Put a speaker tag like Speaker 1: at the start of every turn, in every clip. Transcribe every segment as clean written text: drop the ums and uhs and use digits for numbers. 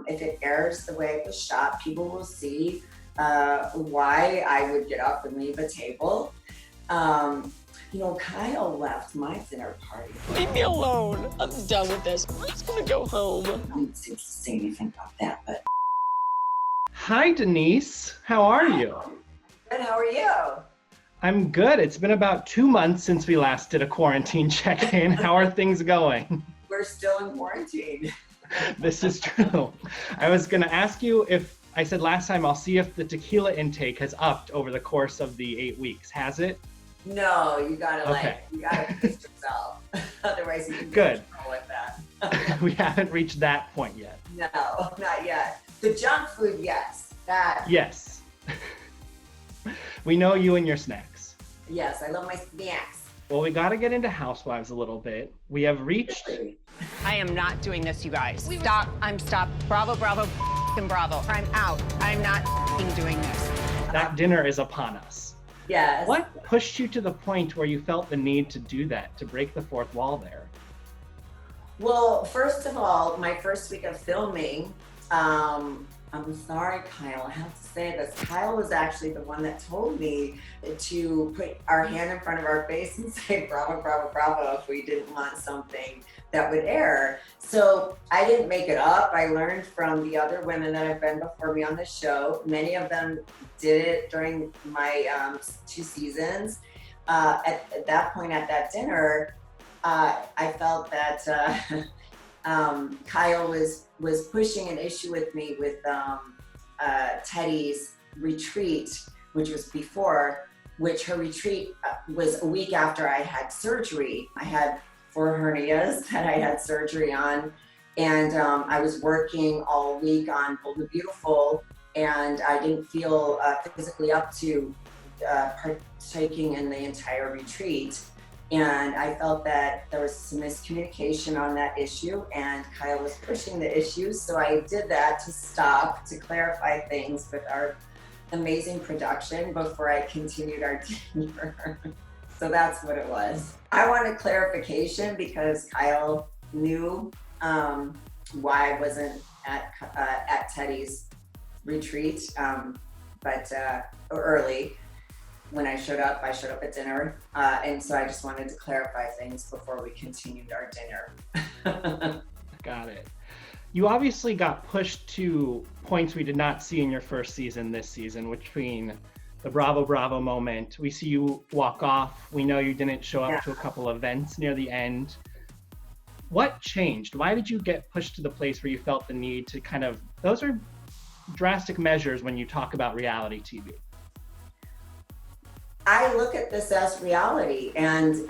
Speaker 1: If it airs the way it was shot, people will see why I would get up and leave a table. Kyle left my dinner party.
Speaker 2: Leave me alone. I'm done with this. I'm just gonna go home.
Speaker 1: I don't seem to say anything about that, but.
Speaker 3: Hi, Denise. How are you?
Speaker 1: Good, how are you?
Speaker 3: I'm good. It's been about 2 months since we last did a quarantine check-in. How are things going?
Speaker 1: We're still in quarantine.
Speaker 3: This is true. I was going to ask you if, I said last time, I'll see if the tequila intake has upped over the course of the 8 weeks. Has it?
Speaker 1: No, you gotta
Speaker 3: Okay.
Speaker 1: you gotta push yourself. Otherwise you can
Speaker 3: Good.
Speaker 1: go with that.
Speaker 3: We haven't reached that point yet.
Speaker 1: No, not yet. The junk food, yes. That,
Speaker 3: Yes. We know you and your snacks.
Speaker 1: yes, I love my snacks.
Speaker 3: Well, we got to get into Housewives a little bit. We have reached...
Speaker 4: I am not doing this, you guys. Stop. I'm stopped. Bravo, bravo, and bravo. I'm out. I'm not doing this.
Speaker 3: That dinner is upon us.
Speaker 1: Yes.
Speaker 3: What pushed you to the point where you felt the need to do that, to break the fourth wall there?
Speaker 1: Well, first of all, my first week of filming, I'm sorry, Kyle, I have to say this. Kyle was actually the one that told me to put our hand in front of our face and say bravo, bravo, bravo if we didn't want something that would air. So I didn't make it up. I learned from the other women that have been before me on the show. Many of them did it during my 2 seasons. At that point at that dinner, I felt that Kyle was pushing an issue with me with Teddy's retreat, which was before, which her retreat was a week after I had surgery. I had 4 hernias that I had surgery on, and I was working all week on Bold and Beautiful, and I didn't feel physically up to partaking in the entire retreat. And I felt that there was some miscommunication on that issue, and Kyle was pushing the issue. So I did that to clarify things with our amazing production before I continued our dinner. So that's what it was. I wanted clarification because Kyle knew why I wasn't at Teddy's retreat, but early. When I showed up at dinner. And so I just wanted to clarify things before we continued our dinner.
Speaker 3: Got it. You obviously got pushed to points we did not see in your first season this season, between the Bravo Bravo moment. We see you walk off. We know you didn't show up to a couple events near the end. What changed? Why did you get pushed to the place where you felt the need to those are drastic measures when you talk about reality TV.
Speaker 1: I look at this as reality, and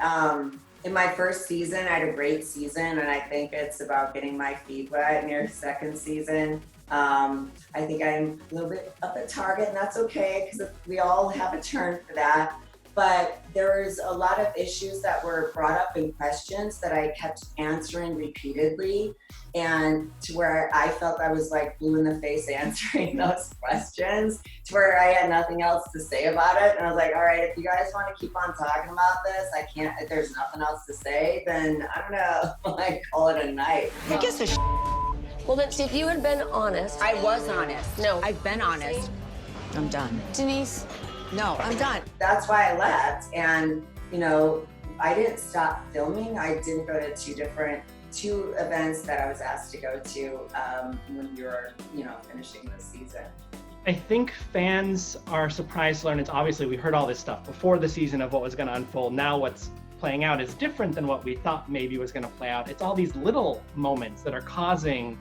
Speaker 1: in my first season, I had a great season, and I think it's about getting my feet wet. Near second season, I think I'm a little bit up at target, and that's okay because we all have a turn for that. But there was a lot of issues that were brought up in questions that I kept answering repeatedly, and to where I felt I was like blue in the face answering those questions, to where I had nothing else to say about it. And I was like, all right, if you guys want to keep on talking about this, if there's nothing else to say, then I don't know, like call it a night.
Speaker 4: I guess a
Speaker 2: Well, then, see, if you had been honest.
Speaker 4: I was honest.
Speaker 2: No.
Speaker 4: I've been honest. I'm done.
Speaker 2: Denise.
Speaker 4: No, I'm done.
Speaker 1: That's why I left. And, I didn't stop filming. I did go to two events that I was asked to go to when we were, finishing the season.
Speaker 3: I think fans are surprised to learn obviously we heard all this stuff before the season of what was going to unfold. Now what's playing out is different than what we thought maybe was going to play out. It's all these little moments that are causing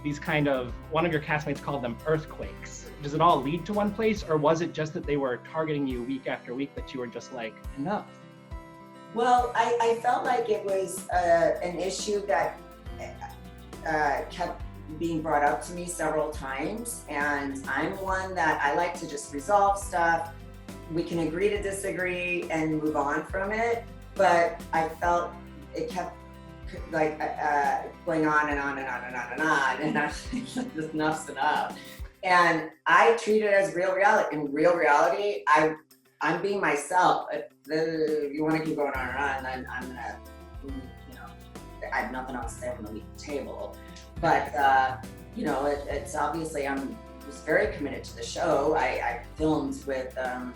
Speaker 3: these one of your castmates called them earthquakes. Does it all lead to one place, or was it just that they were targeting you week after week that you were just like, enough?
Speaker 1: Well, I felt like it was an issue that kept being brought up to me several times, and I'm one that I like to just resolve stuff. We can agree to disagree and move on from it, but I felt it kept going on and on and on and on and on, and I was like, just enough's enough. And I treat it as real reality. In real reality, I'm being myself. If you want to keep going on and on, then I'm gonna, I have nothing else to say. I'm gonna leave the table. But it's obviously was very committed to the show. I filmed with, a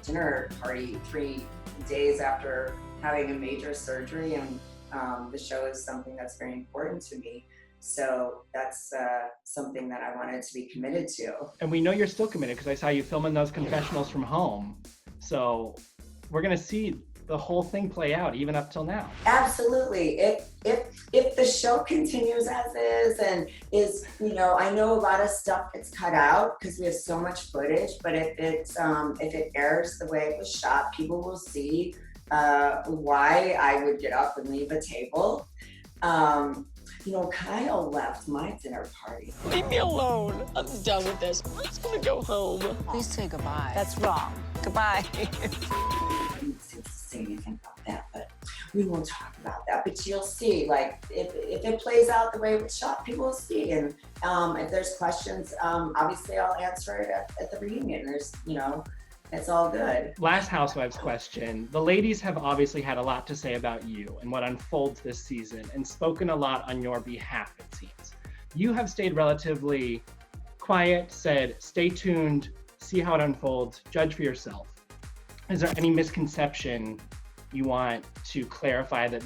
Speaker 1: dinner party 3 days after having a major surgery, and the show is something that's very important to me. So that's something that I wanted to be committed to.
Speaker 3: And we know you're still committed because I saw you filming those confessionals from home. So we're gonna see the whole thing play out even up till now.
Speaker 1: Absolutely. If the show continues as is and is, I know a lot of stuff gets cut out because we have so much footage, but if it airs the way it was shot, people will see why I would get up and leave a table. Kyle left my dinner party.
Speaker 2: Leave me alone. I'm done with this. I'm just gonna go home.
Speaker 4: Please say goodbye.
Speaker 5: That's wrong. Goodbye.
Speaker 1: I didn't say anything about that, but we won't talk about that. But you'll see, like, if it plays out the way it was shot, people will see. And if there's questions, obviously I'll answer it at the reunion. There's, it's all good.
Speaker 3: Last Housewives question. The ladies have obviously had a lot to say about you and what unfolds this season and spoken a lot on your behalf, it seems. You have stayed relatively quiet, said, stay tuned, see how it unfolds, judge for yourself. Is there any misconception you want to clarify that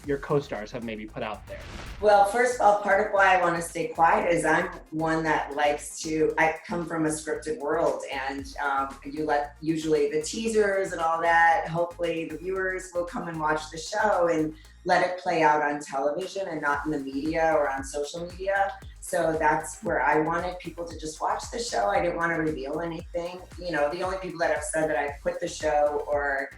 Speaker 3: your co-stars have maybe put out there?
Speaker 1: Well, first of all, part of why I want to stay quiet is I'm one that I come from a scripted world, and you let usually the teasers and all that, hopefully the viewers will come and watch the show and let it play out on television and not in the media or on social media. So that's where I wanted people to just watch the show. I didn't want to reveal anything. The only people that have said that I quit the show or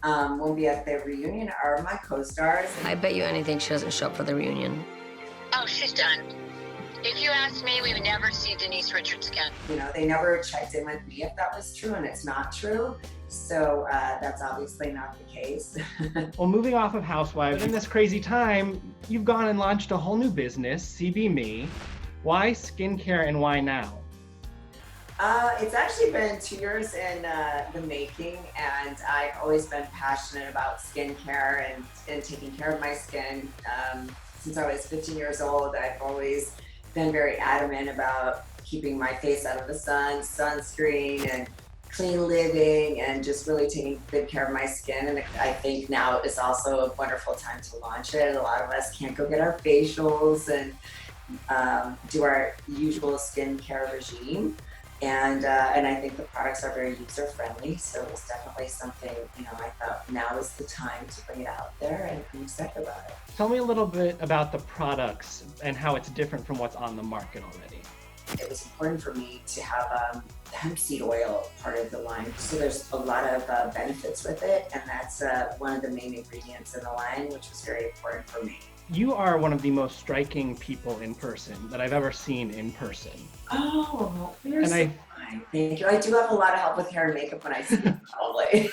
Speaker 1: won't be at the reunion are my co-stars.
Speaker 6: I bet you anything she doesn't show up for the reunion.
Speaker 7: Oh, she's done. If you ask me, we would never see Denise Richards again.
Speaker 1: They never checked in with me if that was true, and it's not true. So that's obviously not the case.
Speaker 3: Well, moving off of Housewives, in this crazy time, you've gone and launched a whole new business, CBMe. Why skincare and why now?
Speaker 1: It's actually been 2 years in the making, and I've always been passionate about skincare and taking care of my skin. Since I was 15 years old, I've always been very adamant about keeping my face out of the sun, sunscreen, and clean living, and just really taking good care of my skin. And I think now is also a wonderful time to launch it. A lot of us can't go get our facials and do our usual skincare regime. And I think the products are very user friendly, so it's definitely something, I thought now is the time to bring it out there, and I'm excited about it.
Speaker 3: Tell me a little bit about the products and how it's different from what's on the market already.
Speaker 1: It was important for me to have the hemp seed oil part of the line. So there's a lot of benefits with it, and that's one of the main ingredients in the line, which was very important for me.
Speaker 3: You are one of the most striking people in person that I've ever seen in person.
Speaker 1: Oh, you're so kind. Thank you. I do have a lot of help with hair and makeup when I speak, probably.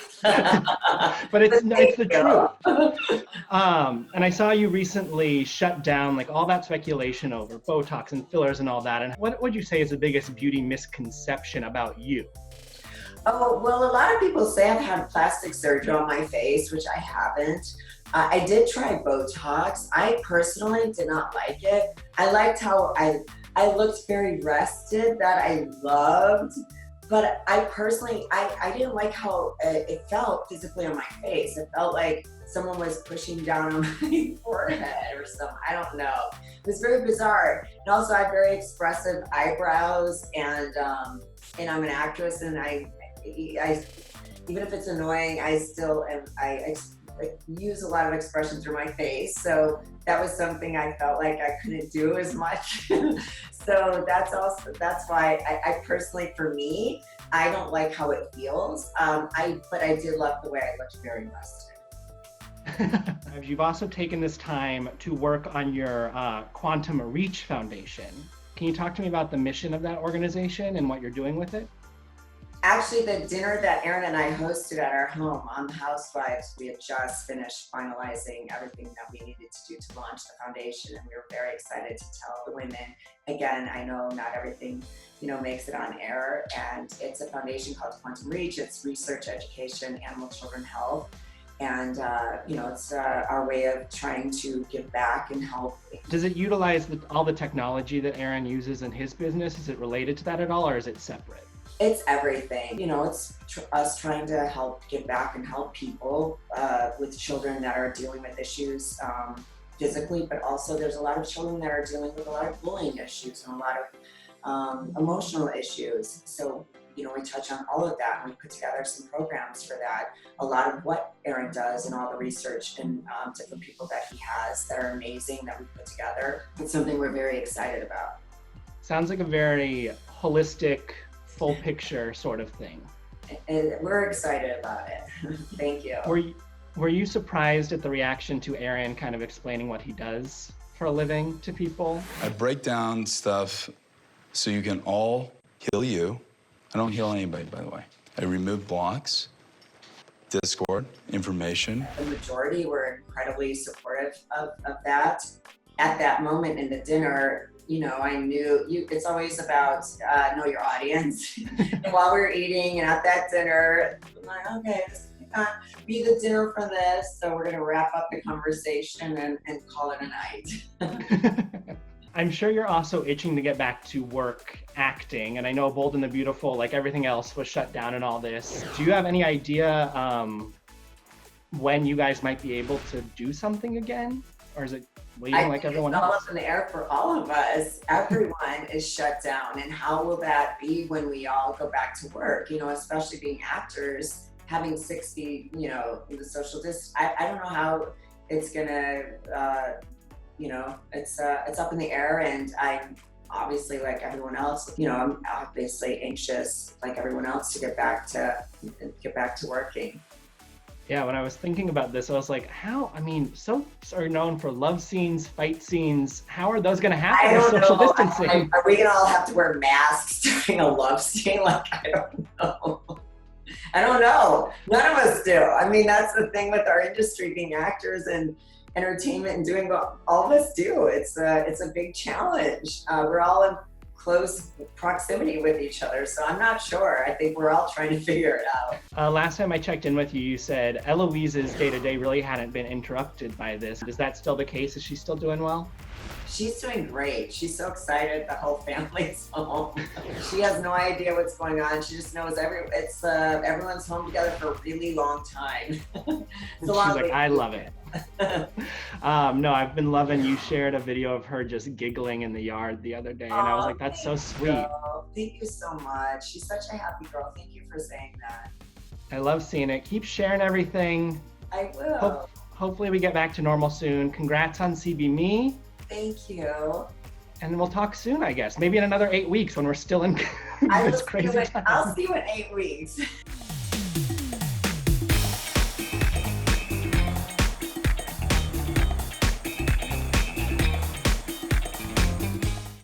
Speaker 3: But it's the truth. And I saw you recently shut down like all that speculation over Botox and fillers and all that. And what would you say is the biggest beauty misconception about you?
Speaker 1: Oh, well, a lot of people say I've had plastic surgery on my face, which I haven't. I did try Botox. I personally did not like it. I liked how I looked very rested, that I loved, but I personally, I didn't like how it felt physically on my face. It felt like someone was pushing down on my forehead or something. I don't know. It was very bizarre. And also I have very expressive eyebrows, and I'm an actress, and I even if it's annoying, I still am, I use a lot of expression through my face. So that was something I felt like I couldn't do as much. So that's why I personally, for me, I don't like how it feels. But I did love the way I looked very rested.
Speaker 3: You've also taken this time to work on your Quantum Reach Foundation. Can you talk to me about the mission of that organization and what you're doing with it?
Speaker 1: Actually, the dinner that Aaron and I hosted at our home on the Housewives, we had just finished finalizing everything that we needed to do to launch the foundation, and we were very excited to tell the women. Again, I know not everything, makes it on air, and it's a foundation called Quantum Reach. It's research, education, animal children health, And, it's our way of trying to give back and help.
Speaker 3: Does it utilize all the technology that Aaron uses in his business? Is it related to that at all, or is it separate?
Speaker 1: It's everything. It's us trying to help give back and help people with children that are dealing with issues physically, but also there's a lot of children that are dealing with a lot of bullying issues and a lot of emotional issues. So, we touch on all of that, and we put together some programs for that. A lot of what Aaron does and all the research and different people that he has that are amazing that we put together. It's something we're very excited about.
Speaker 3: Sounds like a very holistic, full picture sort of thing.
Speaker 1: And we're excited about it. Thank you.
Speaker 3: Were you surprised at the reaction to Aaron kind of explaining what he does for a living to people?
Speaker 5: I break down stuff so you can all heal you. I don't heal anybody, by the way. I remove blocks, Discord, information.
Speaker 1: The majority were incredibly supportive of that. At that moment in the dinner, I knew it's always about know your audience. And while we were eating and at that dinner, I'm like, okay, this can't be the dinner for this. So we're gonna wrap up the conversation and call it a night.
Speaker 3: I'm sure you're also itching to get back to work acting. And I know Bold and the Beautiful, like everything else, was shut down and all this. Do you have any idea when you guys might be able to do something again? Or is it waiting like everyone else?
Speaker 1: It's all up in the air for all of us. Everyone is shut down. And how will that be when we all go back to work? Especially being actors, having 60, the social distance. I don't know how it's gonna, it's up in the air, and I'm obviously like everyone else, I'm obviously anxious like everyone else to get back to working.
Speaker 3: Yeah, when I was thinking about this, I was like, soaps are known for love scenes, fight scenes. How are those gonna happen with social distancing?
Speaker 1: Are we gonna all have to wear masks during a love scene? Like, I don't know. None of us do. That's the thing with our industry, being actors and entertainment and doing what all of us do. It's a big challenge. We're all in close proximity with each other, so I'm not sure. I think we're all trying to figure it out.
Speaker 3: Last time I checked in with you, you said Eloise's day-to-day really hadn't been interrupted by this. Is that still the case? Is she still doing well?
Speaker 1: She's doing great. She's so excited. The whole family's home. She has no idea what's going on. She just knows everyone's home together for a really long time.
Speaker 3: She's like, I love it. No, I've been loving, you shared a video of her just giggling in the yard the other day, and I was like, that's so sweet.
Speaker 1: Thank you so much. She's such a happy girl. Thank you for saying that.
Speaker 3: I love seeing it. Keep sharing everything.
Speaker 1: I will.
Speaker 3: Hopefully we get back to normal soon. Congrats on CBMe.
Speaker 1: Thank you.
Speaker 3: And we'll talk soon, I guess. Maybe in another 8 weeks when we're still in this crazy time.
Speaker 1: I'll see you in 8 weeks.